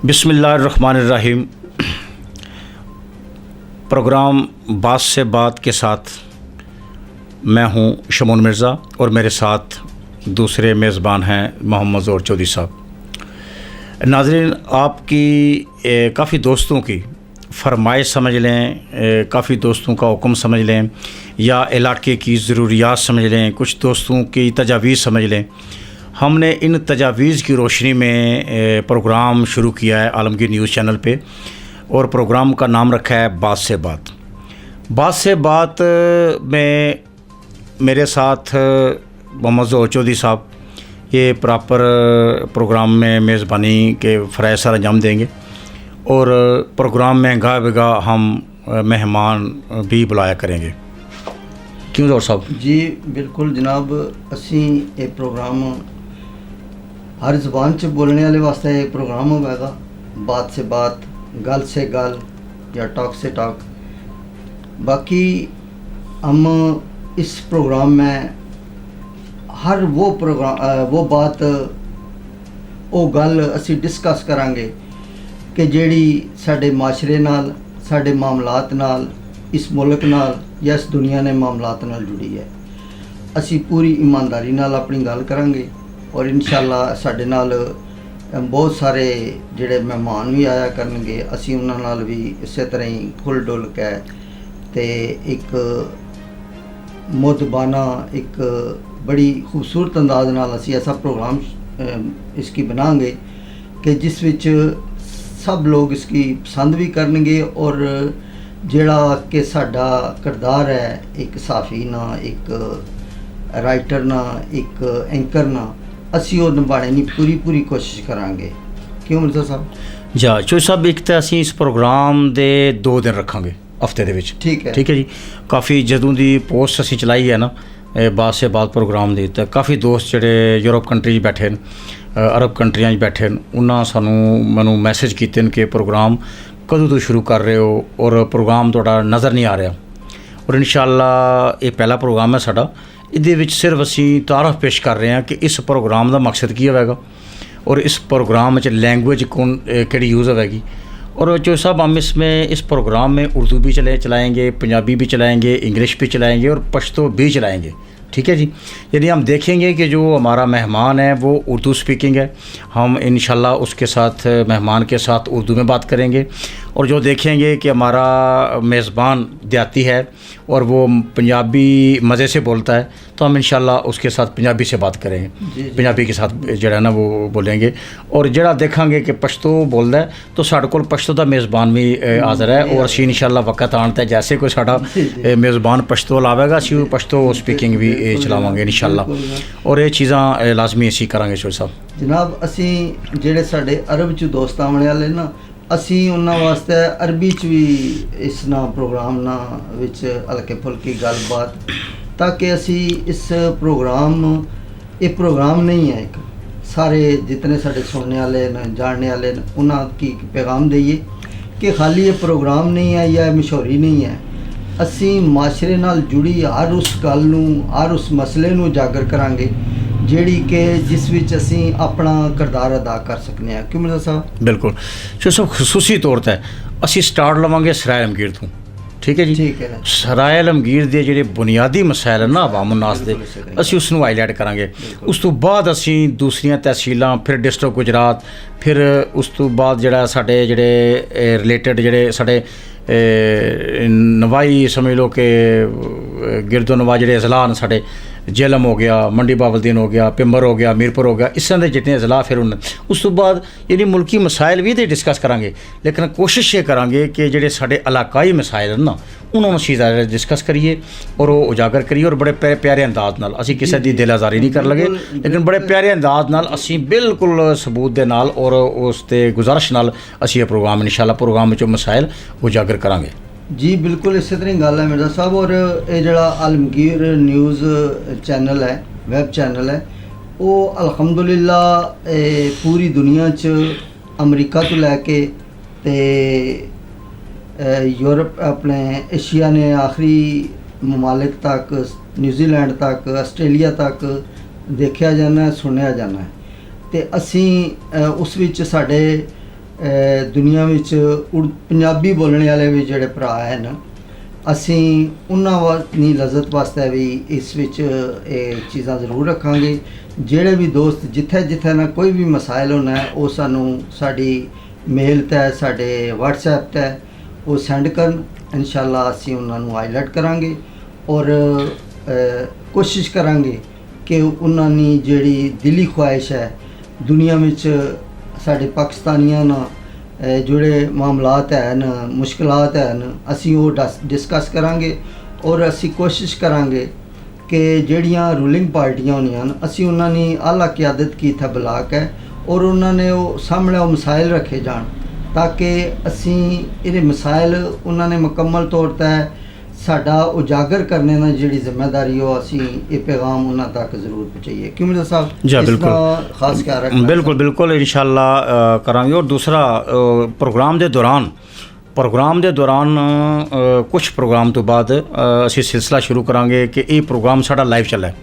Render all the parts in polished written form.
बिस्मिल्लाहिर्रहमानिर्रहीम। प्रोग्राम बात से बात के साथ मैं हूं शमून मिर्ज़ा और मेरे साथ दूसरे मेज़बान हैं मोहम्मद ज़ोहर चौधरी साहब। नाज़रीन, आपकी काफ़ी दोस्तों की फरमाइश समझ लें, काफ़ी दोस्तों का हुक्म समझ लें, या इलाके की ज़रूरियात समझ लें, कुछ दोस्तों की तजावीज़ समझ लें। हमने इन तजावीज़ की रोशनी में प्रोग्राम शुरू किया है आलमगीर न्यूज़ चैनल पे, और प्रोग्राम का नाम रखा है बात से बात। बात से बात में मेरे साथ मोहम्मद ज़ोहर चौधरी साहब ये प्रॉपर प्रोग्राम में मेज़बानी के फ़राइज़ सर अंजाम देंगे, और प्रोग्राम में गा बगा हम मेहमान भी बुलाया करेंगे। क्यों ज़ोहर साहब? जी बिल्कुल जनाब, असी ये प्रोग्राम हर ज़बान च बोलने वाले वास्ते ये प्रोग्राम होगा। बात से बात, गल से गल या टॉक से टॉक। बाकी हम इस प्रोग्राम में हर वो बात वो गल असी डिस्कस करांगे कि जेड़ी साडे माशरे नाल, साडे मामलात नाल, इस मुल्क नाल या इस दुनिया ने मामलात नाल जुड़ी है। असी पूरी ईमानदारी नाल अपनी गल करांगे, और इंशाअल्लाह साडे नाल बहुत सारे जिहड़े मेहमान भी आया करनगे। असी उन्हां नाल भी इसे तरह ही खुल डुल के ते एक मुदबाना, एक बड़ी खूबसूरत अंदाज नाल असी ऐसा प्रोग्राम इसकी बनाएंगे कि जिस विच सब लोग इसकी पसंद भी करनगे, और जिहड़ा कि साडा किरदार है एक सहाफ़ी ना, एक राइटर ना, एक एंकर ना, असी वो निभाने की पूरी कोशिश करांगे। क्यों मिर्ज़ा साहब? जा चौधरी साहब, एक तो असी इस प्रोग्राम दे 2 दिन रखांगे हफ्ते दे विच। ठीक है जी। काफ़ी जदों दी पोस्ट असी चलाई है ना बात से बात प्रोग्राम दी, तो काफ़ी दोस्त जिहड़े यूरोप कंट्री बैठे न, अरब कंट्रियां बैठे न, उन्हां मैनू मैसेज कीते न कि प्रोग्राम कदों तो शुरू कर रहे हो, और प्रोग्राम तुहाडा नज़र नहीं आ रहा। और इंशाअल्लाह ये पहला प्रोग्राम है साडा। इहदे विच सिर्फ असी तारफ पेश कर रहे हैं कि इस प्रोग्राम का मकसद की होगा, और इस प्रोग्राम में लैंग्वेज कौन केड़ी यूज़ होगी। और जो साहब, हम इसमें इस प्रोग्राम में उर्दू भी चलाएँगे, पंजाबी भी चलाएँगे, इंग्लिश भी चलाएँगे, और पश्तो भी चलाएँगे। ठीक है जी। यानी हम देखेंगे कि जो हमारा मेहमान है वो उर्दू स्पीकिंग है, हम इंशाल्लाह उसके साथ, मेहमान के साथ उर्दू में बात करेंगे। और जो देखेंगे कि हमारा मेज़बान देहाती है और वो पंजाबी मज़े से बोलता है, तो हम इंशाल्लाह उसके साथ पंजाबी से बात करेंगे, पंजाबी के साथ जड़ा ना वो बोलेंगे। और जड़ा देखेंगे कि पश्तो बोलता है, तो साढ़े कोल पश्तो का मेज़बान भी हाज़र है, और असी इंशाल्लाह वक्त आने तक जैसे कोई साड़ा मेज़बान पश्तो लावेगा, असी पश्तो स्पीकिंग भी चलावांगे इंशाल्लाह। और ये चीज़ां लाजमी असी करांगे चौधरी साहब। जनाब, असी जेड़े साडे अरब च दोस्त आने वाले ना, असी उन्हां वास्ते अरबी च भी इस ना प्रोग्राम ना विच हल्के फुल्की गलबात, ताकि असी इस प्रोग्राम, ये प्रोग्राम नहीं है, एक सारे जितने साडे सुनने वाले न, जानने वाले न, उन्हां की पैगाम दईए कि खाली ये प्रोग्राम नहीं है या मशहूरी नहीं है। असी माशरे नाल जुड़ी हर उस गल नूं, हर उस मसले नूं उजागर करांगे ਜਿਹੜੀ कि जिस विच असी अपना किरदार अदा कर सकते हैं। क्यों मिर्ज़ा साहब? बिल्कुल जो सब खसूसी तौर पर असी स्टार्ट लवांगे सराय आलमगीर तो। ठीक है जी। ठीक है। सराय आलमगीर के ਜਿਹੜੇ बुनियादी मसाइल हैं ना आवाम उन्नास के, असी उसनूं हाईलाइट करांगे। उस तो बाद असी दूसरियां तहसीलां, फिर डिस्ट्रिक्ट गुजरात, फिर उस तो बाद जिहड़ा साडे जिहड़े रिलेटेड जिहड़े साडे नवाई समझ लो कि गिरदो नवा जिहड़े अजला न साडे, जेलम हो गया, मंडी बावलदीन हो गया, पिंबर हो गया, मीरपुर हो गया, इस तरह के जितने अजला, फिर उस तो बाद यानी मुल्की मसाइल भी तो डिस्कस करांगे, लेकिन कोशिश ये करांगे कि जिहड़े साडे इलाकाई मसाइल हैं ना, उन्होंने असीं ज़्यादा डिस्कस करिए और वो उजागर करिए, और बड़े प्यारे अंदाज नाल। असीं किसी की दिल आज़ारी नहीं कर लगे, लेकिन बड़े प्यारे अंदाज नाल असीं बिल्कुल सबूत दे नाल और उस ते गुजारिश नाल असीं ये प्रोग्राम इंशाअल्लाह प्रोग्राम विचों मसाइल उजागर करांगे। जी बिल्कुल इस तरह गल है मिर्ज़ा साहब। और ये जड़ा आलमगीर न्यूज़ चैनल है, वैब चैनल है, वो अल्हम्दुलिल्लाह पूरी दुनिया च अमरीका तो लैके ते यूरोप, अपने एशिया ने आखिरी ममालिक तक, न्यूजीलैंड तक, आस्ट्रेलिया तक देखा जाना है, सुनिया जाना है। तो असी उस विच साडे ਦੁਨੀਆ ਵਿੱਚ ਪੰਜਾਬੀ ਬੋਲਣ ਵਾਲੇ ਵੀ ਜਿਹੜੇ ਭਰਾ ਹਨ, ਅਸੀਂ ਉਹਨਾਂ ਦੀ ਲਜ਼ਤ ਵਾਸਤੇ ਵੀ ਇਸ ਵਿੱਚ ਇਹ ਚੀਜ਼ਾਂ ਜ਼ਰੂਰ ਰੱਖਾਂਗੇ। ਜਿਹੜੇ ਵੀ ਦੋਸਤ ਜਿੱਥੇ ਜਿੱਥੇ ਨਾ ਕੋਈ ਵੀ ਮਸਾਇਲ ਹੋਣਾ ਹੈ, ਉਹ ਸਾਨੂੰ ਸਾਡੀ ਮੇਲ 'ਤੇ, ਸਾਡੇ WhatsApp 'ਤੇ ਉਹ ਸੈਂਡ ਕਰਨ। ਇਨਸ਼ਾਅੱਲਾ ਅਸੀਂ ਉਹਨਾਂ ਨੂੰ ਹਾਈਲਾਈਟ ਕਰਾਂਗੇ ਔਰ ਕੋਸ਼ਿਸ਼ ਕਰਾਂਗੇ ਕਿ ਉਹਨਾਂ ਦੀ ਜਿਹੜੀ ਦਿਲੀ ਖੁਆਇਸ਼ ਹੈ ਦੁਨੀਆ ਵਿੱਚ ਸਾਡੇ ਪਾਕਿਸਤਾਨੀਆਂ ਨਾਲ ਜਿਹੜੇ ਮਾਮਲਾਤ ਹਨ, ਮੁਸ਼ਕਲਾਤ ਹਨ, ਅਸੀਂ ਉਹ ਡਿਸਕਸ ਕਰਾਂਗੇ ਔਰ ਅਸੀਂ ਕੋਸ਼ਿਸ਼ ਕਰਾਂਗੇ ਕਿ ਜਿਹੜੀਆਂ ਰੂਲਿੰਗ ਪਾਰਟੀਆਂ ਹੋਣੀਆਂ ਹਨ, ਅਸੀਂ ਉਹਨਾਂ ਦੀ ਆਲਾ ਕਿਆਦਤ ਕੀ ਇੱਥੇ ਬੁਲਾ ਕੇ ਔਰ ਉਹਨਾਂ ਨੇ ਉਹ ਸਾਹਮਣੇ ਉਹ ਮਸਾਇਲ ਰੱਖੇ ਜਾਣ ਤਾਂ ਕਿ ਅਸੀਂ ਇਹਦੇ ਮਸਾਇਲ ਉਹਨਾਂ ਨੇ ਮੁਕੰਮਲ ਤੌਰ 'ਤੇ ਸਾਡਾ ਉਜਾਗਰ ਕਰਨੇ ਨਾਲ ਜਿਹੜੀ ਜ਼ਿੰਮੇਦਾਰੀ ਉਹ ਅਸੀਂ ਇਹ ਪੈਗਾਮ ਉਹਨਾਂ ਤੱਕ ਜ਼ਰੂਰ ਪਹੁੰਚਾਈਏ। ਕਿਉਂ ਮਿਰਜ਼ਾ ਸਾਹਿਬ ਜੀ ਬਿਲਕੁਲ ਖਾਸ ਖਿਆਲ ਰੱਖਣਾ। ਬਿਲਕੁਲ ਇਨਸ਼ਾਅੱਲਾ ਕਰਾਂਗੇ। ਔਰ ਦੂਸਰਾ ਪ੍ਰੋਗਰਾਮ ਦੇ ਦੌਰਾਨ ਕੁਝ ਪ੍ਰੋਗਰਾਮ ਤੋਂ ਬਾਅਦ ਅਸੀਂ ਸਿਲਸਿਲਾ ਸ਼ੁਰੂ ਕਰਾਂਗੇ ਕਿ ਇਹ ਪ੍ਰੋਗਰਾਮ ਸਾਡਾ ਲਾਈਵ ਚੱਲਾ ਹੈ,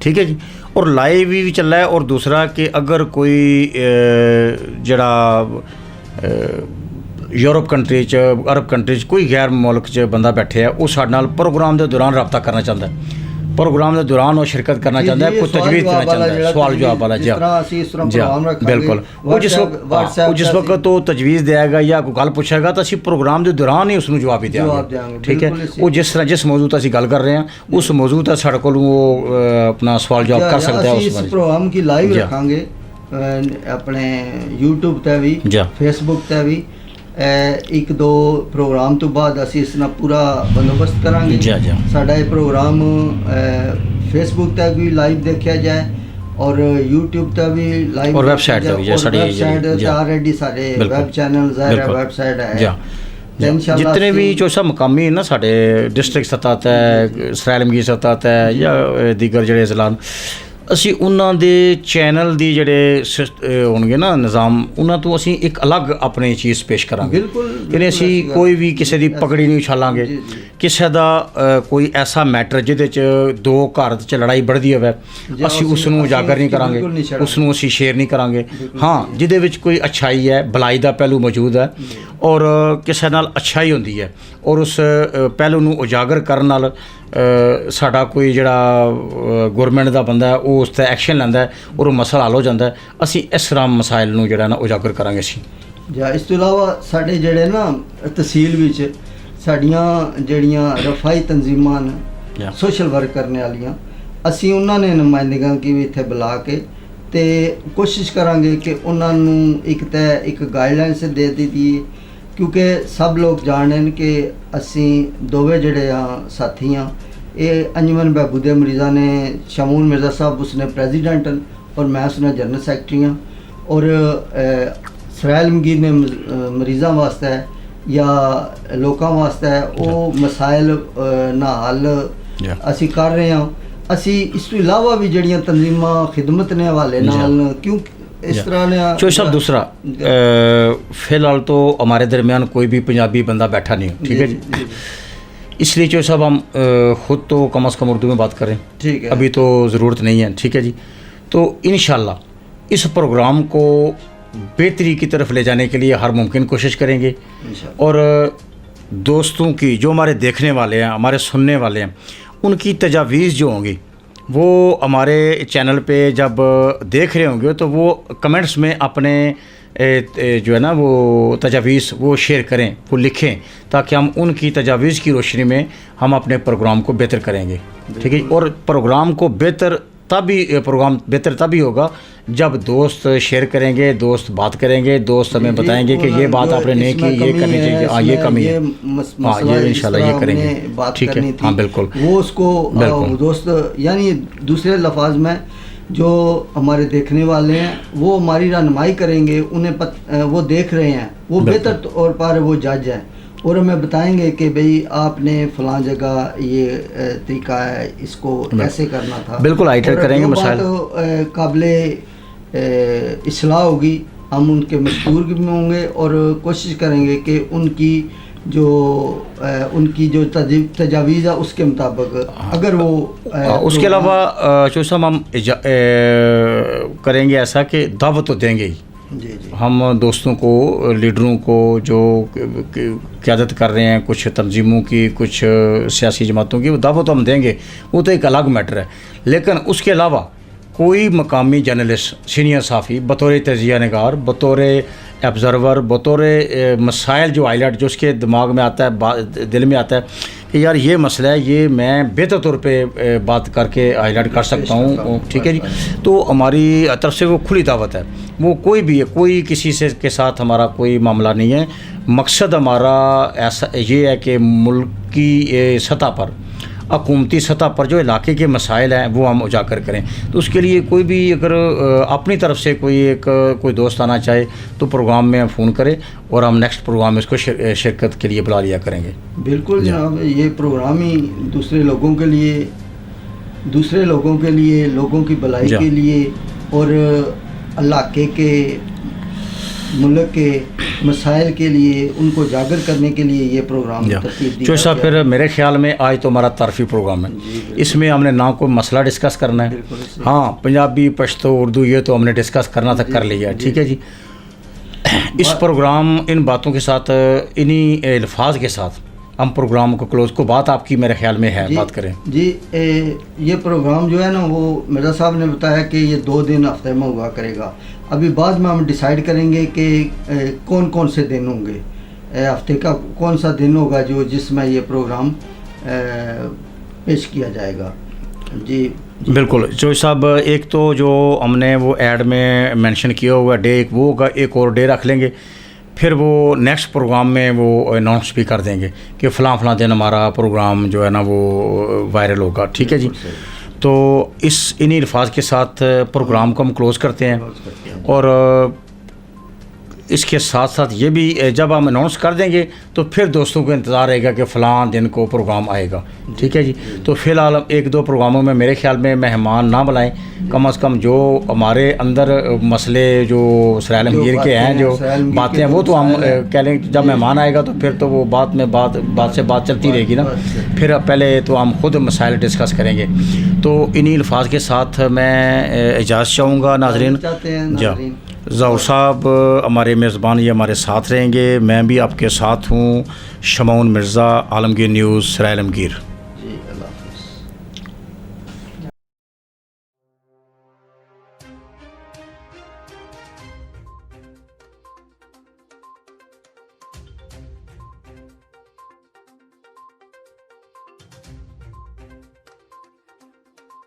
ਠੀਕ ਹੈ ਜੀ। ਔਰ ਲਾਈਵ ਵੀ ਚੱਲਾ ਹੈ। ਔਰ ਦੂਸਰਾ ਕਿ ਅਗਰ ਕੋਈ ਜਿਹੜਾ ਯੂਰਪ ਕੰਟਰੀ 'ਚ, ਅਰਬ ਕੰਟਰੀ 'ਚ, ਕੋਈ ਗੈਰ ਮੁਲਕ 'ਚ ਬੰਦਾ ਬੈਠਿਆ, ਉਹ ਸਾਡੇ ਨਾਲ ਪ੍ਰੋਗਰਾਮ ਦੇ ਦੌਰਾਨ ਰਾਬਤਾ ਕਰਨਾ ਚਾਹੁੰਦਾ ਹੈ, ਪ੍ਰੋਗਰਾਮ ਦੇ ਦੌਰਾਨ ਉਹ ਸ਼ਿਰਕਤ ਕਰਨਾ ਚਾਹੁੰਦਾ ਹੈ, ਕੋਈ ਤਜਵੀਜ਼ ਕਰਨਾ ਚਾਹੁੰਦਾ ਹੈ, ਸਵਾਲ ਜਵਾਬ ਵਾਲਾ। ਜੀ ਬਿਲਕੁਲ। ਉਹ ਜਿਸ ਵਕਤ ਉਹ ਤਜਵੀਜ਼ ਦੇਗਾ ਜਾਂ ਕੋਈ ਗੱਲ ਪੁੱਛੇਗਾ ਤਾਂ ਅਸੀਂ ਪ੍ਰੋਗਰਾਮ ਦੇ ਦੌਰਾਨ ਹੀ ਉਸ ਨੂੰ ਜਵਾਬ ਹੀ ਦਿਆਂਗੇ, ਠੀਕ ਹੈ। ਉਹ ਜਿਸ ਮੌਜੂ 'ਤੇ ਅਸੀਂ ਗੱਲ ਕਰ ਰਹੇ ਹਾਂ ਉਸ ਮੌਜੂ 'ਤੇ ਸਾਡੇ ਕੋਲ ਉਹ ਆਪਣਾ ਸਵਾਲ ਜਵਾਬ ਕਰ ਸਕਦਾ ਹੈ। ਇਸ ਪ੍ਰੋਗਰਾਮ ਕੀ ਲਾਈਵ ਰੱਖਾਂਗੇ ਆਪਣੇ YouTube 'ਤੇ ਵੀ, Facebook 'ਤੇ ਵੀ। ਇੱਕ ਦੋ ਪ੍ਰੋਗਰਾਮ ਤੋਂ ਬਾਅਦ ਅਸੀਂ ਇਸ ਨਾਲ ਪੂਰਾ ਬੰਦੋਬਸਤ ਕਰਾਂਗੇ। ਸਾਡਾ ਇਹ ਪ੍ਰੋਗਰਾਮ Facebook 'ਤੇ ਵੀ ਲਾਈਵ ਦੇਖਿਆ ਜਾਏ ਔਰ YouTube 'ਤੇ ਵੀ ਲਾਈਵ, ਔਰ ਵੈਬਸਾਈਟ 'ਤੇ ਵੀ ਆਲਰੇਡੀ ਸਾਡੇ ਵੈਬ ਚੈਨਲ ਜ਼ਾਹਿਰ ਵੈਬਸਾਈਟ ਹੈ। जितने भी जो सब मकामी ना साढ़े डिस्ट्रिक्ट सतह ते, सराइलमगीर सतह ते या दीगर ਜਿਹੜੇ ਜ਼ਿਲ੍ਹਾ ਅਸੀਂ ਉਹਨਾਂ ਦੇ ਚੈਨਲ ਦੀ ਜਿਹੜੇ ਹੋਣਗੇ ਨਾ ਨਿਜ਼ਾਮ, ਉਹਨਾਂ ਤੋਂ ਅਸੀਂ ਇੱਕ ਅਲੱਗ ਆਪਣੀ ਚੀਜ਼ ਪੇਸ਼ ਕਰਾਂਗੇ। ਯਾਨੀ ਅਸੀਂ ਕੋਈ ਵੀ ਕਿਸੇ ਦੀ ਪਗੜੀ ਨਹੀਂ ਉਛਾਲਾਂਗੇ, ਕਿਸੇ ਦਾ ਕੋਈ ਐਸਾ ਮੈਟਰ ਜਿਹਦੇ 'ਚ ਦੋ ਘਰ 'ਚ ਲੜਾਈ बढ़ਦੀ ਹੋਵੇ ਅਸੀਂ ਉਸ ਨੂੰ ਉਜਾਗਰ ਨਹੀਂ ਕਰਾਂਗੇ, ਉਸ ਨੂੰ ਅਸੀਂ ਸ਼ੇਅਰ ਨਹੀਂ ਕਰਾਂਗੇ। ਹਾਂ, ਜਿਹਦੇ ਵਿੱਚ ਕੋਈ ਅੱਛਾਈ ਹੈ, ਭਲਾਈ ਦਾ ਪਹਿਲੂ ਮੌਜੂਦ ਹੈ ਔਰ ਕਿਸੇ ਨਾਲ ਅੱਛਾਈ ਹੁੰਦੀ ਹੈ ਔਰ ਉਸ ਪਹਿਲੂ ਨੂੰ ਉਜਾਗਰ ਕਰਨ ਨਾਲ ਸਾਡਾ ਕੋਈ ਜਿਹੜਾ ਗੌਰਮੈਂਟ ਦਾ ਬੰਦਾ ਹੈ ਉਹ ਉਸ 'ਤੇ ਐਕਸ਼ਨ ਲੈਂਦਾ ਹੈ ਔਰ ਉਹ ਮਸਲਾ ਹੱਲ ਹੋ ਜਾਂਦਾ ਹੈ। ਅਸੀਂ ਇਸ ਤਰ੍ਹਾਂ ਮਸਾਇਲ ਨੂੰ ਜਿਹੜਾ ਨਾ ਉਜਾਗਰ ਕਰਾਂਗੇ ਅਸੀਂ। ਜਾਂ ਇਸ ਤੋਂ ਇਲਾਵਾ ਸਾਡੇ ਜਿਹੜੇ ਨਾ ਤਹਿਸੀਲ ਵਿੱਚ ਸਾਡੀਆਂ ਜਿਹੜੀਆਂ ਰਫਾਈ ਤਨਜ਼ੀਮਾਂ ਨੇ, ਸੋਸ਼ਲ ਵਰਕ ਕਰਨ ਵਾਲੀਆਂ, ਅਸੀਂ ਉਹਨਾਂ ਨੇ ਨੁਮਾਇੰਦਗਾਂ ਕੀ ਵੀ ਇੱਥੇ ਬੁਲਾ ਕੇ ਤੇ ਕੋਸ਼ਿਸ਼ ਕਰਾਂਗੇ ਕਿ ਉਹਨਾਂ ਨੂੰ ਇੱਕ ਗਾਈਡਲਾਈਨਸ ਦੇ ਦਿੱਤੀ, ਕਿਉਂਕਿ ਸਭ ਲੋਕ ਜਾਣਨ ਕਿ ਅਸੀਂ ਦੋਵੇਂ ਜਿਹੜੇ ਆ ਸਾਥੀ ਆ, ਇਹ ਅੰਜਮਨ ਬਹਿਬੂਦ ਮਰੀਜ਼ਾਂ ਨੇ ਸ਼ਮੂਲ ਮਿਰਜ਼ਾ ਸਾਹਿਬ ਉਸਨੇ ਪ੍ਰੈਜ਼ੀਡੈਂਟ ਹਨ ਔਰ ਮੈਂ ਉਸਨੇ ਜਨਰਲ ਸੈਕਟਰੀ ਹਾਂ ਔਰ ਸਰਾਇਲਮਗੀਰ ਨੇ ਮਰੀਜ਼ਾਂ ਵਾਸਤੇ ਜਾਂ ਲੋਕਾਂ ਵਾਸਤੇ ਉਹ ਮਸਾਇਲ ਨਾ ਹੱਲ ਅਸੀਂ ਕਰ ਰਹੇ ਹਾਂ। ਅਸੀਂ ਇਸ ਤੋਂ ਇਲਾਵਾ ਵੀ ਜਿਹੜੀਆਂ ਤਨਜ਼ੀਮਾਂ ਖਿਦਮਤ ਨੇ ਹਵਾਲੇ ਨਾਲ, ਕਿਉਂ इस तरह ने चोई साहब दूसरा फ़िलहाल तो हमारे दरमियान कोई भी पंजाबी बंदा बैठा नहीं हो, ठीक है जी। इसलिए चोई साहब हम ख़ुद तो कम अज़ कम उर्दू में बात करें, ठीक है, अभी तो ज़रूरत नहीं है, ठीक है जी। तो इंशाअल्लाह इस प्रोग्राम को बेहतरी की तरफ ले जाने के लिए हर मुमकिन कोशिश करेंगे और दोस्तों की, जो हमारे देखने वाले हैं, हमारे सुनने वाले हैं, उनकी तजावीज़ जो होंगी वो हमारे चैनल पे जब देख रहे होंगे तो वो कमेंट्स में अपने जो है ना वो तजावीज़ वो शेयर करें, वो लिखें, ताकि हम उनकी तजावीज़ की रोशनी में हम अपने प्रोग्राम को बेहतर करेंगे, ठीक है। और प्रोग्राम बेहतर तभी होगा जब दोस्त शेयर करेंगे, दोस्त बात करेंगे, दोस्त हमें बताएंगे कि ये बात आपने नहीं की, ये करनी चाहिए, हाँ ये कमी है, हाँ ये इंशाल्लाह ये करेंगे, ठीक है, हाँ बिल्कुल। वो उसको दोस्त यानी दूसरे लफ्ज़ में जो हमारे देखने वाले हैं वो हमारी रहनुमाई करेंगे, उन्हें वो देख रहे हैं, वो बेहतर तौर पर वो जज हैं और हमें बताएंगे कि भाई आपने फलां जगह ये तरीका है, इसको ऐसे करना था, बिल्कुल हाईलाइट करेंगे मसाइल। तो काबिले इस्लाह होगी, हम उनके मशहूर भी होंगे और कोशिश करेंगे कि उनकी जो तजावीज़ है उसके मुताबिक अगर वो उसके अलावा जो हम करेंगे ऐसा कि दावत तो देंगे ही, جی جی ہم دوستوں کو لیڈروں کو جو قیادت کر رہے ہیں کچھ تنظیموں کی کچھ سیاسی جماعتوں کی وہ دعوت ہم دیں گے، وہ تو ایک الگ میٹر ہے، لیکن اس کے علاوہ کوئی مقامی جرنلسٹ سینئر صحافی بطور تجزیہ نگار بطور ایبزرور بطور مسائل جو ہائی لائٹ جو اس کے دماغ میں آتا ہے دل میں آتا ہے کہ یار یہ مسئلہ ہے، یہ میں بہتر طور پہ بات کر کے ہائی لائٹ کر سکتا ہوں، ٹھیک ہے جی، تو ہماری طرف سے وہ کھلی دعوت ہے، وہ کوئی بھی ہے، کوئی کسی سے کے ساتھ ہمارا کوئی معاملہ نہیں ہے، مقصد ہمارا ایسا یہ ہے کہ ملک کی سطح پر حکومتی سطح پر جو علاقے کے مسائل ہیں وہ ہم اجاگر کریں، تو اس کے لیے کوئی بھی اگر اپنی طرف سے کوئی دوست آنا چاہے تو پروگرام میں فون کرے اور ہم نیکسٹ پروگرام میں اس کو شرکت کے لیے بلا لیا کریں گے۔ بالکل جناب، یہ پروگرام ہی دوسرے لوگوں کے لیے لوگوں کی بھلائی کے لیے اور علاقے کے ملک کے مسائل کے لیے ان کو اجاگر کرنے کے لیے یہ پروگرام ترتیب دیا۔ جو صاحب پھر میرے خیال میں آج تو ہمارا تعارفی پروگرام ہے، اس میں ہم نے نہ کوئی مسئلہ ڈسکس کرنا ہے، ہاں پنجابی پشتو اردو یہ تو ہم نے ڈسکس کرنا تھا کر لیا، ٹھیک ہے جی۔ اس پروگرام ان باتوں کے ساتھ انہی الفاظ کے ساتھ ہم پروگرام کو کلوز کو بات آپ کی میرے خیال میں ہے بات کریں جی۔ یہ پروگرام جو ہے نا وہ مرزا صاحب نے بتایا کہ یہ 2 دن ہفتے میں ہوا کرے گا، ابھی بعد میں ہم ڈیسائیڈ کریں گے کہ کون سے دن ہوں گے، ہفتے کا کون سا دن ہوگا جس میں یہ پروگرام پیش کیا جائے گا۔ جی بالکل چوہے صاحب، ایک تو جو ہم نے وہ ایڈ میں مینشن کیا ہوا ڈے وہ ہوگا، ایک اور ڈے رکھ لیں گے، پھر وہ نیکسٹ پروگرام میں وہ اناؤنس بھی کر دیں گے کہ فلاں دن ہمارا پروگرام جو ہے نا وہ وائرل ہوگا، ٹھیک ہے جی۔ تو انہی الفاظ کے ساتھ پروگرام کو ہم کلوز کرتے ہیں، اور اس کے ساتھ ساتھ یہ بھی جب ہم اناؤنس کر دیں گے تو پھر دوستوں کو انتظار رہے گا کہ فلاں دن کو پروگرام آئے گا، ٹھیک ہے جی۔ تو فی الحال 1-2 پروگراموں میں میرے خیال میں مہمان نہ بلائیں، کم از کم جو ہمارے اندر مسئلے جو سرائے عالمگیر کے ہیں جو باتیں ہیں وہ تو ہم کہہ لیں جب مہمان آئے گا تو پھر تو وہ بات سے بات چلتی رہے گی نا، پھر پہلے تو ہم خود مسائل ڈسکس کریں گے۔ تو انہی الفاظ کے ساتھ میں اجازت چاہوں گا ناظرین۔ جی ظہور صاحب ہمارے میزبان یہ ہمارے ساتھ رہیں گے، میں بھی آپ کے ساتھ ہوں، شمعون مرزا، عالمگیر نیوز، سرائے عالمگیر۔